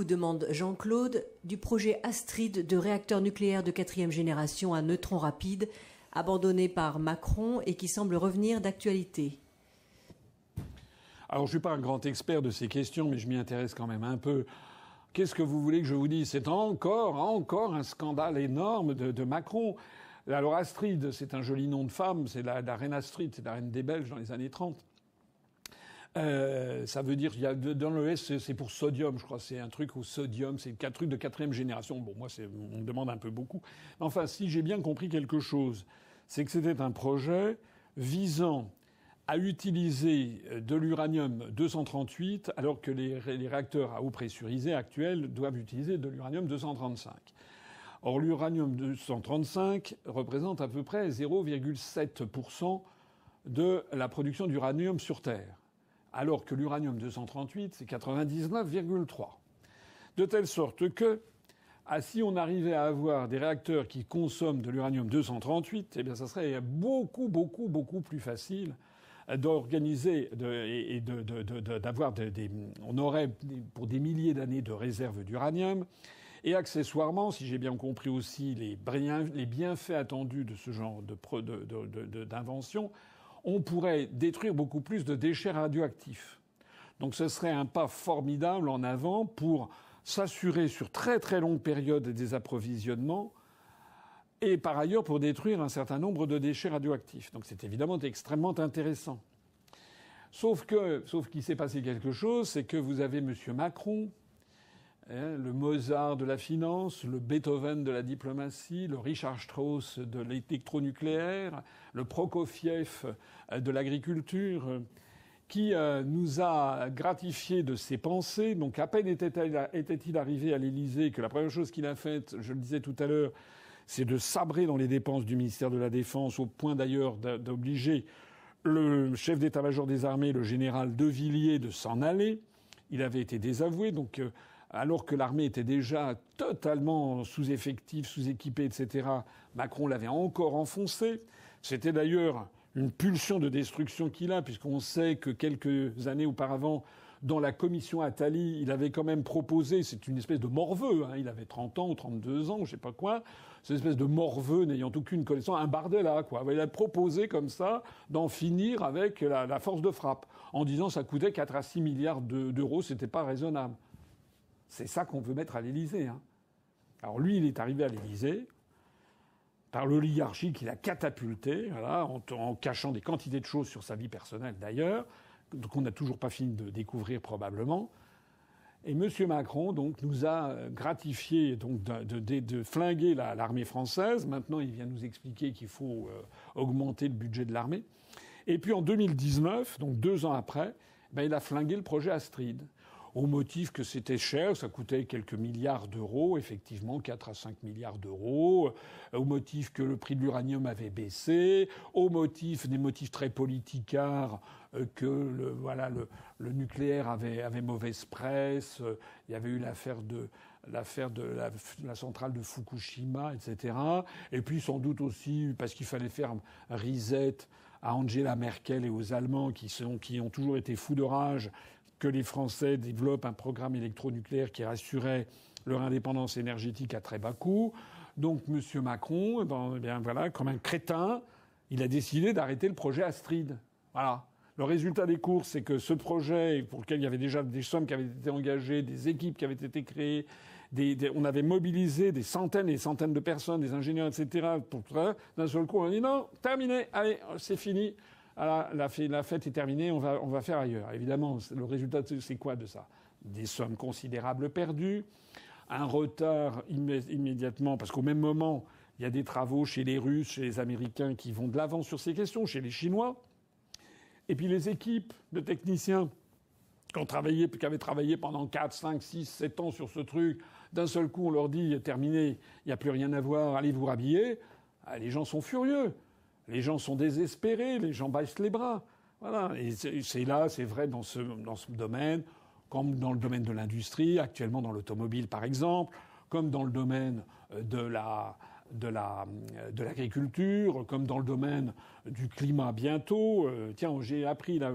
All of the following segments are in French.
demande Jean-Claude, du projet Astrid de réacteur nucléaire de 4e génération à neutrons rapides, abandonné par Macron et qui semble revenir d'actualité? Alors, je suis pas un grand expert de ces questions, mais je m'y intéresse quand même un peu. Qu'est-ce que vous voulez que je vous dise? C'est encore un scandale énorme de Macron. Alors, Astrid, c'est un joli nom de femme, c'est la reine Astrid, c'est la reine des Belges dans les années 30. Ça veut dire, il y a dans le S, c'est pour sodium, je crois, c'est un truc au sodium, c'est un truc de 4e génération. Bon, moi, on me demande un peu beaucoup. Enfin, si j'ai bien compris quelque chose, c'est que c'était un projet visant à utiliser de l'uranium 238 alors que les réacteurs à eau pressurisée actuels doivent utiliser de l'uranium 235. Or, l'uranium 235 représente à peu près 0,7% de la production d'uranium sur Terre, alors que l'uranium 238, c'est 99,3%. De telle sorte que, si on arrivait à avoir des réacteurs qui consomment de l'uranium 238, eh bien, ça serait beaucoup plus facile d'organiser d'avoir on aurait pour des milliers d'années de réserves d'uranium. Et accessoirement, si j'ai bien compris aussi les bienfaits attendus de ce genre d'invention, on pourrait détruire beaucoup plus de déchets radioactifs. Donc ce serait un pas formidable en avant pour s'assurer sur très très longue période des approvisionnements et par ailleurs pour détruire un certain nombre de déchets radioactifs. Donc c'est évidemment extrêmement intéressant. Sauf qu'il s'est passé quelque chose, c'est que vous avez M. Macron, le Mozart de la finance, le Beethoven de la diplomatie, le Richard Strauss de l'électronucléaire, le Prokofiev de l'agriculture, qui nous a gratifié de ses pensées. Donc à peine était-il arrivé à l'Élysée que la première chose qu'il a faite, je le disais tout à l'heure, c'est de sabrer dans les dépenses du ministère de la Défense, au point d'ailleurs d'obliger le chef d'état-major des armées, le général De Villiers, de s'en aller. Il avait été désavoué, donc alors que l'armée était déjà totalement sous-effectif, sous-équipée, etc., Macron l'avait encore enfoncé. C'était d'ailleurs une pulsion de destruction qu'il a, puisqu'on sait que quelques années auparavant, dans la commission Attali, il avait quand même proposé, c'est une espèce de morveux, il avait 30 ans ou 32 ans, je sais pas quoi, c'est une espèce de morveux n'ayant aucune connaissance, un Bardella, quoi. Il a proposé comme ça d'en finir avec la force de frappe, en disant ça coûtait 4 à 6 milliards d'euros, c'était pas raisonnable. C'est ça qu'on veut mettre à l'Élysée. Alors lui, il est arrivé à l'Élysée par l'oligarchie qu'il a catapulté, voilà, en cachant des quantités de choses sur sa vie personnelle d'ailleurs, qu'on n'a toujours pas fini de découvrir probablement. Et M. Macron donc nous a gratifié donc de flinguer l'armée française. Maintenant, il vient nous expliquer qu'il faut augmenter le budget de l'armée. Et puis en 2019, donc 2 ans après, il a flingué le projet Astrid. Au motif que c'était cher, ça coûtait quelques milliards d'euros, effectivement 4 à 5 milliards d'euros, au motif que le prix de l'uranium avait baissé, des motifs très politicards, que le nucléaire avait mauvaise presse, il y avait eu l'affaire de la centrale de Fukushima, etc. Et puis sans doute aussi parce qu'il fallait faire risette à Angela Merkel et aux Allemands qui ont toujours été fous de rage que les Français développent un programme électronucléaire qui assurait leur indépendance énergétique à très bas coût. Donc M. Macron, comme un crétin, il a décidé d'arrêter le projet Astrid. Voilà. Le résultat des courses, c'est que ce projet, pour lequel il y avait déjà des sommes qui avaient été engagées, des équipes qui avaient été créées, on avait mobilisé des centaines et des centaines de personnes, des ingénieurs, etc. D'un seul coup, on a dit non, terminé, allez, c'est fini. Alors, la fête est terminée, on va faire ailleurs. Évidemment, le résultat, c'est quoi de ça? Des sommes considérables perdues, un retard immédiatement, parce qu'au même moment, il y a des travaux chez les Russes, chez les Américains qui vont de l'avant sur ces questions, chez les Chinois. Et puis les équipes de techniciens qui avaient travaillé pendant 4, 5, 6, 7 ans sur ce truc, d'un seul coup, on leur dit, terminé, il n'y a plus rien à voir, allez vous rhabiller. Les gens sont furieux. Les gens sont désespérés, les gens baissent les bras. Voilà. Et c'est vrai dans ce domaine, comme dans le domaine de l'industrie, actuellement dans l'automobile par exemple, comme dans le domaine de l'agriculture, comme dans le domaine du climat bientôt. Tiens, j'ai appris là,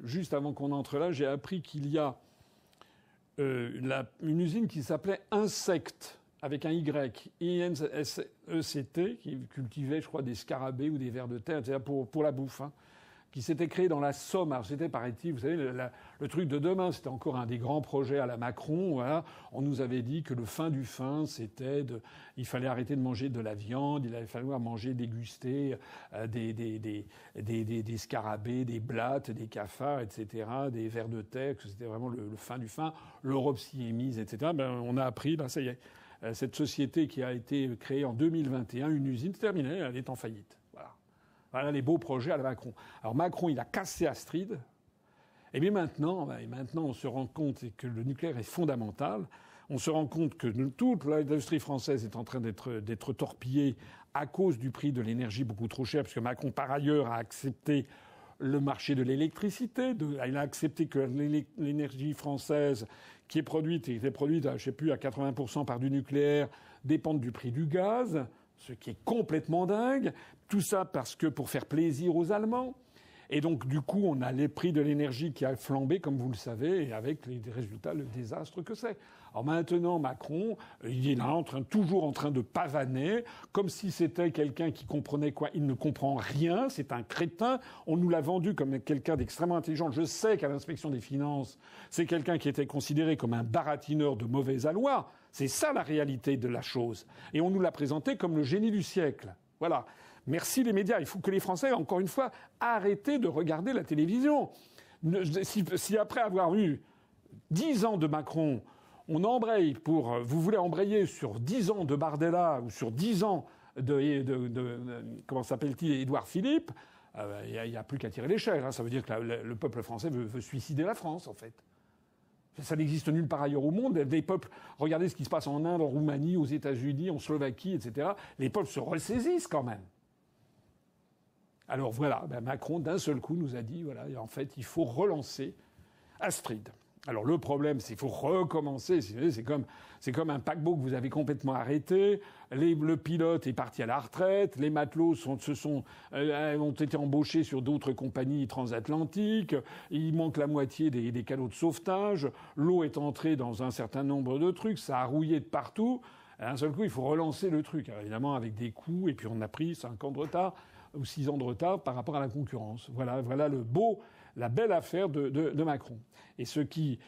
juste avant qu'on entre là, j'ai appris qu'il y a une usine qui s'appelait Insect, avec un Y, INSECT, qui cultivait, je crois, des scarabées ou des vers de terre, c'est-à-dire pour la bouffe, hein, qui s'était créée dans la Somme. Alors c'était, paraît-il, vous savez, le truc de demain, c'était encore un des grands projets à la Macron. Voilà. On nous avait dit que le fin du fin, il fallait arrêter de manger de la viande, il allait falloir manger, déguster des scarabées, des blattes, des cafards, etc., des vers de terre, que c'était vraiment le fin du fin. L'Europe s'y est mise, etc. Ben, on a appris, ben, ça y est, cette société qui a été créée en 2021, une usine terminée, elle est en faillite. Voilà les beaux projets à la Macron. Alors Macron, il a cassé Astrid. Et bien maintenant, on se rend compte que le nucléaire est fondamental. On se rend compte que toute l'industrie française est en train d'être torpillée à cause du prix de l'énergie beaucoup trop cher, parce que Macron, par ailleurs, a accepté le marché de l'électricité. Il a accepté que l'énergie française, qui était produite, je sais plus, à 80% par du nucléaire, dépende du prix du gaz, ce qui est complètement dingue. Tout ça parce que pour faire plaisir aux Allemands. Et donc, du coup, on a les prix de l'énergie qui a flambé, comme vous le savez, et avec les résultats, le désastre que c'est. Alors maintenant, Macron, il est là, toujours en train de pavaner, comme si c'était quelqu'un qui comprenait quoi. Il ne comprend rien, c'est un crétin. On nous l'a vendu comme quelqu'un d'extrêmement intelligent. Je sais qu'à l'inspection des finances, c'est quelqu'un qui était considéré comme un baratineur de mauvais aloi. C'est ça la réalité de la chose. Et on nous l'a présenté comme le génie du siècle. Voilà. Merci les médias. Il faut que les Français, encore une fois, arrêtent de regarder la télévision. Si après avoir eu 10 ans de Macron, on embraye vous voulez embrayer sur 10 ans de Bardella ou sur 10 ans comment s'appelle-t-il, Édouard Philippe, il n'y a plus qu'à tirer l'échelle. Hein. Ça veut dire que le peuple français veut suicider la France, en fait. Ça n'existe nulle part ailleurs au monde. Des peuples, regardez ce qui se passe en Inde, en Roumanie, aux États-Unis, en Slovaquie, etc. Les peuples se ressaisissent quand même. Alors voilà, Macron, d'un seul coup, nous a dit, voilà, en fait, il faut relancer Astrid. Alors le problème, c'est qu'il faut recommencer. C'est comme un paquebot que vous avez complètement arrêté. Le pilote est parti à la retraite. Les matelots ont été embauchés sur d'autres compagnies transatlantiques. Il manque la moitié des calots de sauvetage. L'eau est entrée dans un certain nombre de trucs. Ça a rouillé de partout. D'un seul coup, il faut relancer le truc. Alors, évidemment, avec des coûts. Et puis on a pris 5 ans de retard ou 6 ans de retard par rapport à la concurrence. Voilà la belle affaire de Macron. Et ce qui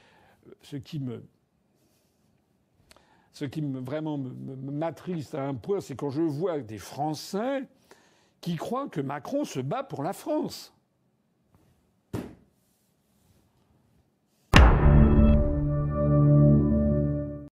vraiment m'attriste à un point, c'est quand je vois des Français qui croient que Macron se bat pour la France.